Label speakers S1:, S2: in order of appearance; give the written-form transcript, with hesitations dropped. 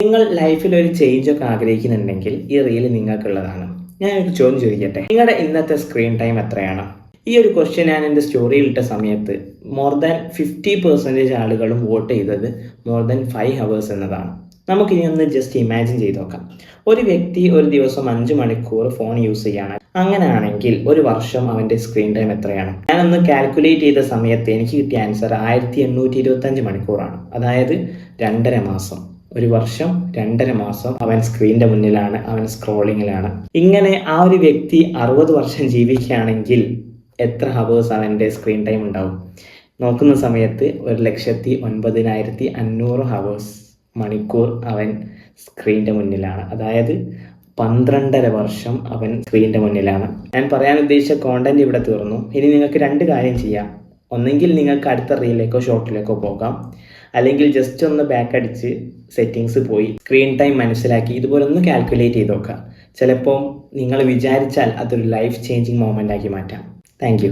S1: നിങ്ങൾ ലൈഫിൽ ഒരു ചേഞ്ച് ഒക്കെ ആഗ്രഹിക്കുന്നുണ്ടെങ്കിൽ ഈ റീൽ നിങ്ങൾക്കുള്ളതാണ്. ഞാൻ ഒരു ചോദ്യം ചോദിക്കട്ടെ, നിങ്ങളുടെ ഇന്നത്തെ സ്ക്രീൻ ടൈം എത്രയാണ്? ഈ ഒരു ക്വസ്റ്റ്യൻ ഞാൻ എൻ്റെ സ്റ്റോറിയിൽ ഇട്ട സമയത്ത് മോർ ദാൻ 50% ആളുകളും വോട്ട് ചെയ്തത് മോർ ദാൻ 5 hours എന്നതാണ്. നമുക്കിനി ഒന്ന് ജസ്റ്റ് ഇമാജിൻ ചെയ്ത് നോക്കാം. ഒരു വ്യക്തി ഒരു ദിവസം 5 മണിക്കൂർ ഫോൺ യൂസ് ചെയ്യാണ്. അങ്ങനെയാണെങ്കിൽ ഒരു വർഷം അവൻ്റെ സ്ക്രീൻ ടൈം എത്രയാണ്? ഞാനൊന്ന് കാൽക്കുലേറ്റ് ചെയ്ത സമയത്ത് എനിക്ക് കിട്ടിയ ആൻസർ 1825 മണിക്കൂറാണ്. അതായത് 2.5 മാസം. ഒരു വർഷം 2.5 മാസം അവൻ സ്ക്രീനിന്റെ മുന്നിലാണ്, അവൻ സ്ക്രോളിങ്ങിലാണ്. ഇങ്ങനെ ആ ഒരു വ്യക്തി 60 വർഷം ജീവിക്കുകയാണെങ്കിൽ എത്ര ഹവേഴ്സ് അവൻ്റെ സ്ക്രീൻ ടൈം ഉണ്ടാവും? നോക്കുന്ന സമയത്ത് 1,09,500 ഹവേഴ്സ്, മണിക്കൂർ അവൻ സ്ക്രീനിന്റെ മുന്നിലാണ്. അതായത് 12.5 വർഷം അവൻ സ്ക്രീനിന്റെ മുന്നിലാണ്. ഞാൻ പറയാൻ ഉദ്ദേശിച്ച കോണ്ടന്റ് ഇവിടെ തീർന്നു. ഇനി നിങ്ങൾക്ക് 2 കാര്യം ചെയ്യാം. ഒന്നെങ്കിൽ നിങ്ങൾക്ക് അടുത്ത റീലിലേക്കോ ഷോർട്ടിലേക്കോ പോകാം, അല്ലെങ്കിൽ ജസ്റ്റ് ഒന്ന് ബാക്ക് അടിച്ച് സെറ്റിങ്സ് പോയി സ്ക്രീൻ ടൈം മനസ്സിലാക്കി ഇതുപോലെ ഒന്ന് കാൽക്കുലേറ്റ് ചെയ്ത് നോക്കാം. ചിലപ്പോൾ നിങ്ങൾ വിചാരിച്ചാൽ അതൊരു ലൈഫ് ചേഞ്ചിങ് മൊമെൻ്റ് ആക്കി മാറ്റാം. താങ്ക്